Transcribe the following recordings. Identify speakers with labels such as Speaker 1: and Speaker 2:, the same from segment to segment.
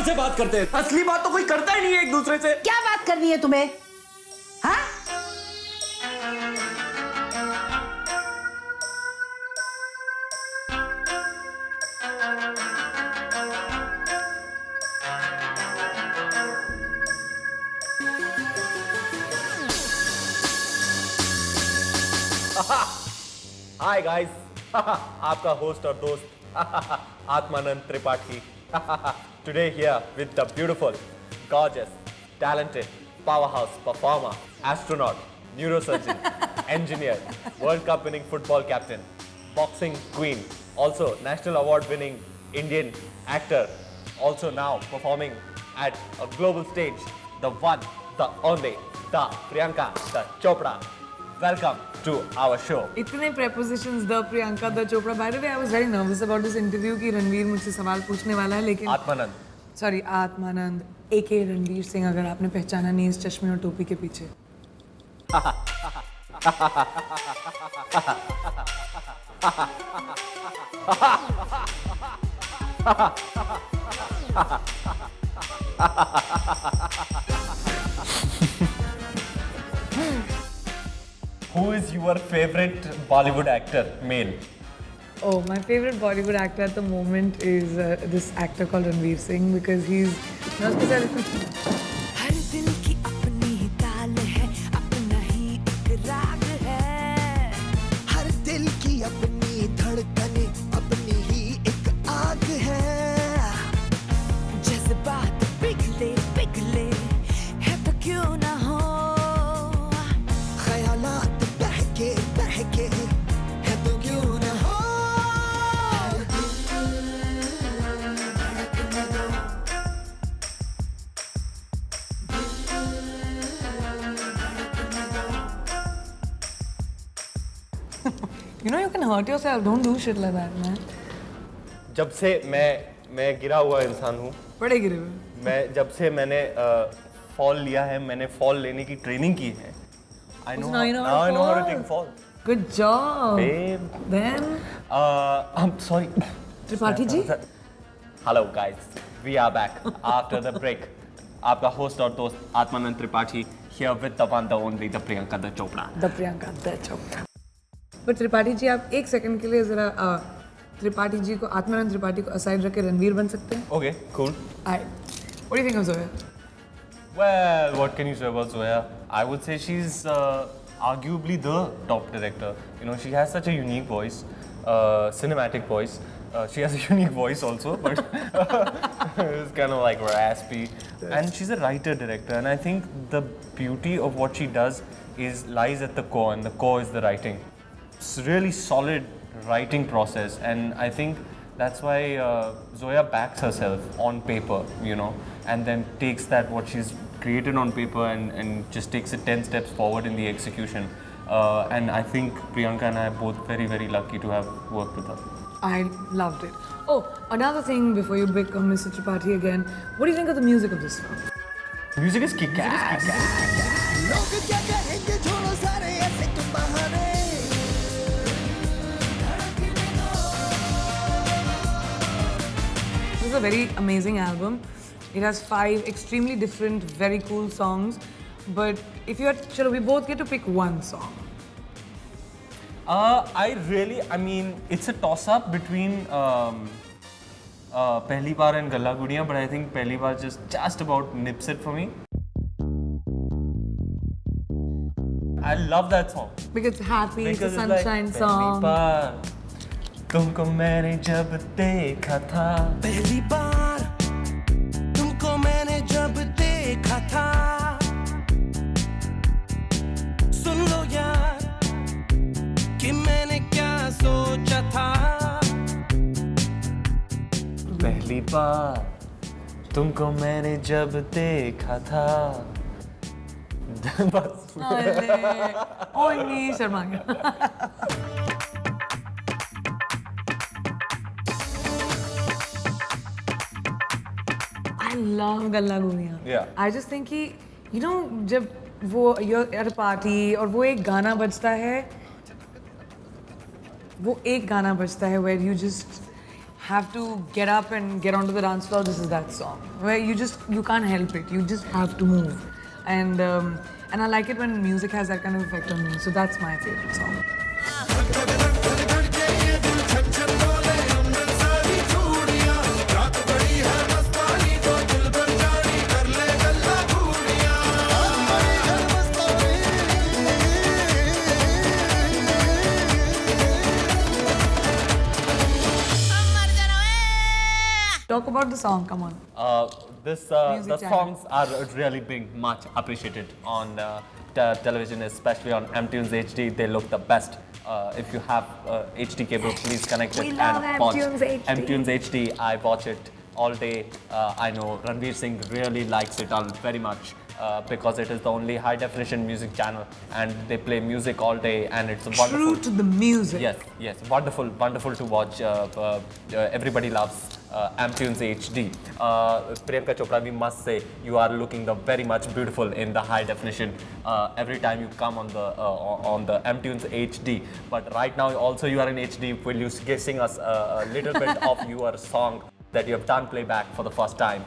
Speaker 1: से बात करते हैं, असली बात तो कोई करता ही नहीं है एक दूसरे से।
Speaker 2: क्या बात करनी है तुम्हें? हाँ?
Speaker 3: हाय गाइस, आपका होस्ट और दोस्त Atmanand Tripathi today here with the beautiful, gorgeous, talented, powerhouse performer, astronaut, neurosurgeon, engineer, World Cup winning football captain, boxing queen, also national award winning Indian actor, also now performing at a global stage, the one, the only, the Priyanka, the Chopra. Welcome to our show.
Speaker 4: इतने prepositions, the Priyanka, the Chopra. By the way, I was very nervous about this interview कि रणवीर मुझसे सवाल पूछने वाला है, लेकिन
Speaker 3: Atmanand.
Speaker 4: Sorry, Atmanand, AK Ranveer Singh, अगर आपने पहचाना नहीं इस चश्मे और टोपी के पीछे.
Speaker 3: Who is your favorite Bollywood actor, male?
Speaker 4: Oh, my favorite Bollywood actor at the moment is this actor called Ranveer Singh because he's. मैं उसके साथ
Speaker 5: हर दिल की अपनी ही ताल है, अपना ही एक राग है। हर दिल की अपनी धड़कने, अपनी ही एक आग है। जज्बात पिघले पिघले है तो क्यों ना हो, ख्यालात बहके बहके है तो क्यों ना हो। हर दिल धड़कने दो,
Speaker 4: You know you can hurt yourself. Don't do shit like that, man.
Speaker 3: जब से मैं गिरा हुआ इंसान हूँ,
Speaker 4: बड़े गिरे हुए.
Speaker 3: मैं जब से मैंने फॉल लिया है, मैंने फॉल लेने की ट्रेनिंग की है. I know
Speaker 4: now you know
Speaker 3: now
Speaker 4: how to
Speaker 3: I know how to
Speaker 4: fall.
Speaker 3: take fall.
Speaker 4: Good job.
Speaker 3: Babe,
Speaker 4: Then
Speaker 3: I'm sorry.
Speaker 4: Tripathi ji.
Speaker 3: Hello guys, we are back after the break. आपका host और दोस्त Atmanand Tripathi here with the one, the only, the Priyanka, the Chopra.
Speaker 4: The Priyanka, the Chopra. पर त्रिपाठी जी आप एक second के लिए जरा त्रिपाठी जी को, आत्मानंद त्रिपाठी को असाइड रख के रणवीर बन सकते हैं.
Speaker 3: Okay, cool.
Speaker 4: What do you think of Zoya?
Speaker 3: Well, what can you say about Zoya? I would say she's arguably the top director. You know, she has such a unique voice, cinematic voice. She has a unique voice also, but it's kind of like raspy. And she's a writer-director, and I think the beauty of what she does lies at the core, and the core is the writing. It's really solid writing process, and I think that's why Zoya backs herself on paper, you know, and then takes that what she's created on paper and just takes it 10 steps forward in the execution. And I think Priyanka and I are both very, very lucky to have worked with her.
Speaker 4: I loved it. Oh, another thing before you become Mr. Tripathi again, what do you think of the music of this film?
Speaker 3: Music is kick-ass.
Speaker 5: लोग क्या कहेंगे, छोड़ो सारे ऐसे तुम बहाने।
Speaker 4: This is a very amazing album. It has 5 extremely different, very cool songs. But if you had, chalo, we both get to pick one song.
Speaker 3: I mean, it's a toss-up between Pehli Baar and Galla Gudiyan, but I think Pehli Baar just about nips it for me. I love that song.
Speaker 4: Because it's happy,
Speaker 3: Because
Speaker 4: it's a
Speaker 3: it's like,
Speaker 4: sunshine
Speaker 3: "Pehli
Speaker 4: song.
Speaker 3: baar तुमको मैंने जब देखा था,
Speaker 5: पहली बार तुमको मैंने जब देखा था, सुन लो यार कि मैंने क्या सोचा था।
Speaker 3: पहली बार तुमको मैंने जब देखा था। बस
Speaker 4: ओए नहीं शर्मा गया. I love गल्ला गुड़िया.
Speaker 3: Yeah.
Speaker 4: I just think कि you know जब वो you're at a party और वो एक गाना बजता है, where you just have to get up and get onto the dance floor, this is that song. Where you can't help it. You just have to move. And I like it when music has that kind of effect on me. So that's my favorite song. Talk about the song, come on.
Speaker 3: The
Speaker 4: Music
Speaker 3: songs are really being much appreciated on television, especially on MTunes HD. They look the best. If you have HD cable, please connect it and watch MTunes HD. I watch it all day. I know Ranveer Singh really likes it very much. Because it is the only high definition music channel and they play music all day and it's wonderful.
Speaker 4: True to the music.
Speaker 3: Yes, wonderful to watch. Everybody loves MTunes HD. Priyanka Chopra, we must say you are looking very much beautiful in the high definition every time you come on the MTunes HD. But right now also you are in HD. Will you sing us a little bit of your song that you have done playback for the first time?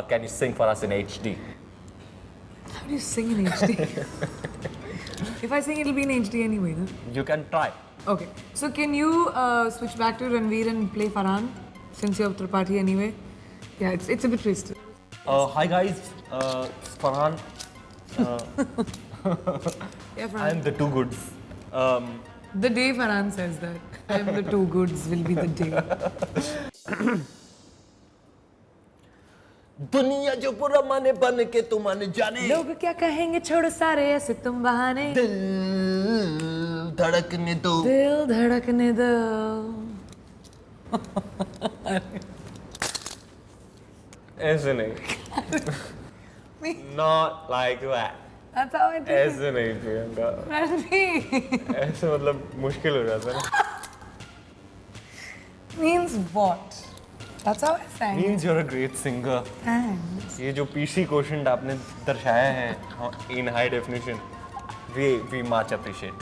Speaker 3: Can you sing for us in HD?
Speaker 4: How do you sing in HD? If I sing, it'll be in HD anyway, no?
Speaker 3: You can try.
Speaker 4: Okay. So can you switch back to Ranveer and play Farhan? Since you're Tripathi anyway. Yeah, it's a bit twisted.
Speaker 3: Hi guys, Farhan.
Speaker 4: Yeah, Farhan.
Speaker 3: I'm the two goods.
Speaker 4: The day Farhan says that, I'm the two goods will be the day.
Speaker 3: दुनिया जो पूरा माने बन के तू मान जाने
Speaker 4: लोग क्या कहेंगे छोड़ो सारे ऐसे तुम बहाने
Speaker 3: दिल धड़कने दो
Speaker 4: दिल धड़कने दो
Speaker 3: ऐसे नहीं not like that
Speaker 4: That's how I do it.
Speaker 3: ऐसे नहीं प्रियंका
Speaker 4: Ranveer.
Speaker 3: ऐसे मतलब मुश्किल हो जाता है ना
Speaker 4: Means what? That's how I sang.
Speaker 3: means you're a great singer
Speaker 4: Thanks.
Speaker 3: ये जो PC quotient आपने दर्शाया है in high definition we much appreciate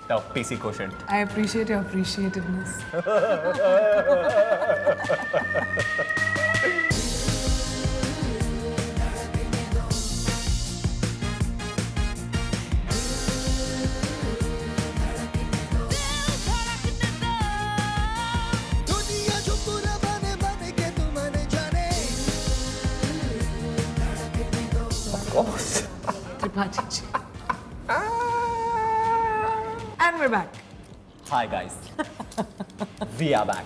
Speaker 3: the PC quotient.
Speaker 4: I appreciate your appreciativeness.
Speaker 5: दुनिया जो पूरा बने बने के तू मन जाने
Speaker 3: Of course.
Speaker 4: Tripathi ji. And we're back.
Speaker 3: Hi guys, we are back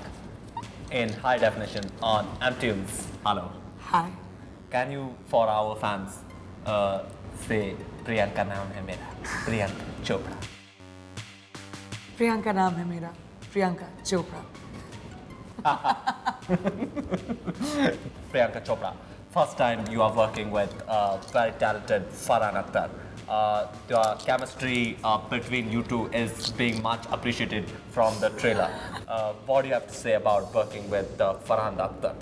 Speaker 3: in high definition on MTunes. Hello.
Speaker 4: Hi.
Speaker 3: Can you, for our fans, say Priyanka naam hai mera, Priyanka Chopra.
Speaker 4: Priyanka naam hai mera. Priyanka Chopra.
Speaker 3: Priyanka Chopra. First time you are working with very talented Farhan Akhtar. The chemistry between you two is being much appreciated from the trailer. What do you have to say about working with Farhan Akhtar?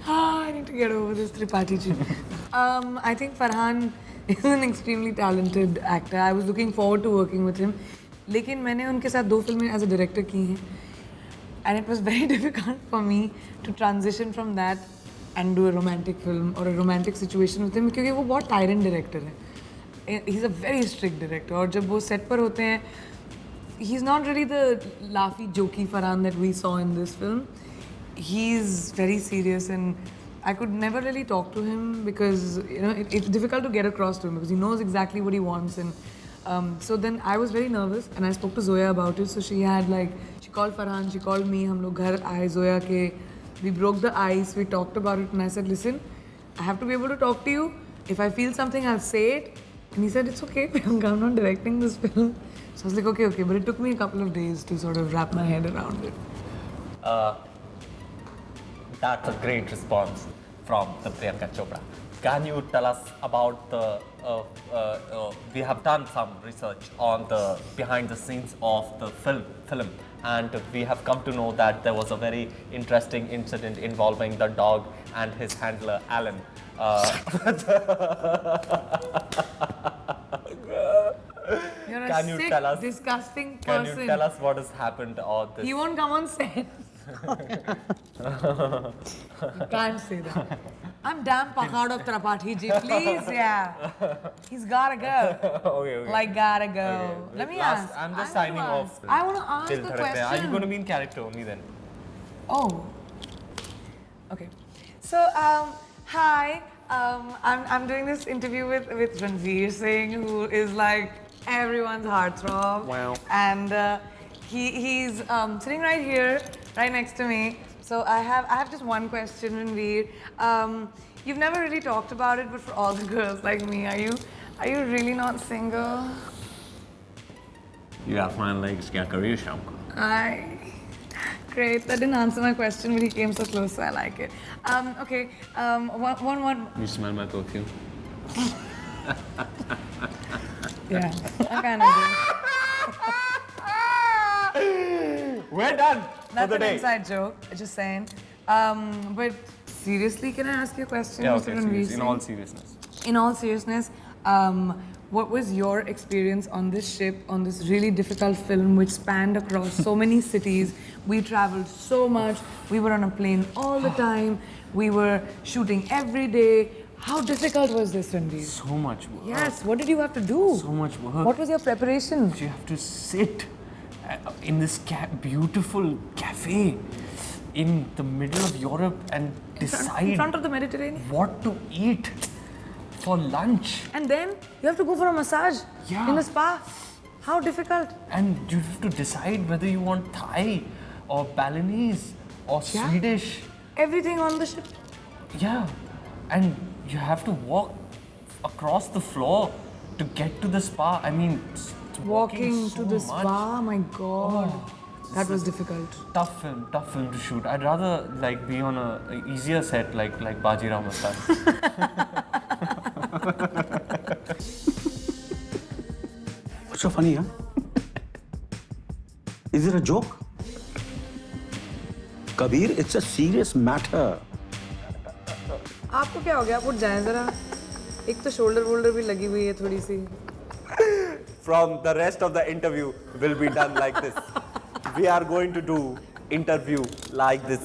Speaker 4: I need to get over this Tripathi ji. I think Farhan is an extremely talented actor. I was looking forward to working with him. लेकिन मैंने उनके साथ 2 फिल्में as a director की हैं. And it was very difficult for me to transition from that and do a romantic film or a romantic situation with him क्योंकि वो बहुत tyrant director है. He's a very strict director और जब वो set पर होते हैं, he's not really the laughy, jokey Farhan that we saw in this film. He's very serious and I could never really talk to him because it's difficult to get across to him because he knows exactly what he wants and so then I was very nervous and I spoke to Zoya about it. So she called Farhan, she called me, हम लोग घर आए Zoya के, we broke the ice, we talked about it and I said, listen, I have to be able to talk to you. If I feel something, I'll say it. And he said, it's okay, Priyanka, I'm not directing this film. So I was like, okay, but it took me a couple of days to sort of wrap my head around it.
Speaker 3: That's a great response from the Priyanka Chopra. Can you tell us about the, we have done some research on the behind the scenes of the film and we have come to know that there was a very interesting incident involving the dog and his handler Alan.
Speaker 4: You're a
Speaker 3: Can you
Speaker 4: sick,
Speaker 3: tell us?
Speaker 4: disgusting
Speaker 3: Can
Speaker 4: person.
Speaker 3: you tell us what has happened or this?
Speaker 4: He won't come on set. You can't say that. I'm damn Pakad of Tripathi ji. Please, yeah. He's gotta go.
Speaker 3: Okay.
Speaker 4: Like, gotta go.
Speaker 3: Okay.
Speaker 4: Let me
Speaker 3: Last-
Speaker 4: ask.
Speaker 3: I'm just
Speaker 4: I
Speaker 3: signing
Speaker 4: want to
Speaker 3: off.
Speaker 4: ask. I want to ask
Speaker 3: Till
Speaker 4: the
Speaker 3: Dharak Mein.
Speaker 4: question.
Speaker 3: Are you going to be in character only then?
Speaker 4: Oh. Okay. So, hi. I'm doing this interview with Ranveer Singh, who is like everyone's heartthrob.
Speaker 3: Wow.
Speaker 4: And he's sitting right here, right next to me. So I have just one question, Ranveer. You've never really talked about it, but for all the girls like me, are you really not single?
Speaker 6: You have fine legs, क्या करिए शाम को?
Speaker 4: Great. That didn't answer my question, but he came so close, so I like it. Okay. One.
Speaker 6: You smell my perfume.
Speaker 4: Yeah, I kind of do.
Speaker 3: We're done for
Speaker 4: That's
Speaker 3: the
Speaker 4: an
Speaker 3: day.
Speaker 4: inside joke. Just saying. But seriously, can I ask you a question,
Speaker 3: Yeah,
Speaker 4: Mr.
Speaker 3: okay,
Speaker 4: Ranveer
Speaker 3: serious. In
Speaker 4: Singh?
Speaker 3: all seriousness.
Speaker 4: In all seriousness, what was your experience on this ship, on this really difficult film which spanned across so many cities? We traveled so much. We were on a plane all the time. We were shooting every day. How difficult was this, Ranveer?
Speaker 3: So much work.
Speaker 4: Yes, what did you have to do?
Speaker 3: So much work.
Speaker 4: What was your preparation?
Speaker 3: You have to sit in this beautiful cafe in the middle of Europe and decide
Speaker 4: In front of the Mediterranean?
Speaker 3: what to eat for lunch.
Speaker 4: And then you have to go for a massage
Speaker 3: Yeah.
Speaker 4: in the spa. How difficult?
Speaker 3: And you have to decide whether you want Thai or Balinese or
Speaker 4: Yeah.
Speaker 3: Swedish.
Speaker 4: Everything on the ship.
Speaker 3: Yeah. And you have to walk across the floor to get to the spa. I mean,
Speaker 4: Walking
Speaker 3: so
Speaker 4: to the
Speaker 3: much.
Speaker 4: spa, my god. That was difficult.
Speaker 3: Tough film to shoot. I'd rather like be on a easier set like Bajirao Mastani.
Speaker 1: What's so funny, huh? Is it a joke? Kabir, it's a serious matter.
Speaker 4: आपको क्या हो गया? आप उठ जाएं जरा. एक तो शोल्डर वोल्डर भी लगी हुई है थोड़ी सी.
Speaker 1: From the rest of the interview will be done like this. We are going to do interview like this.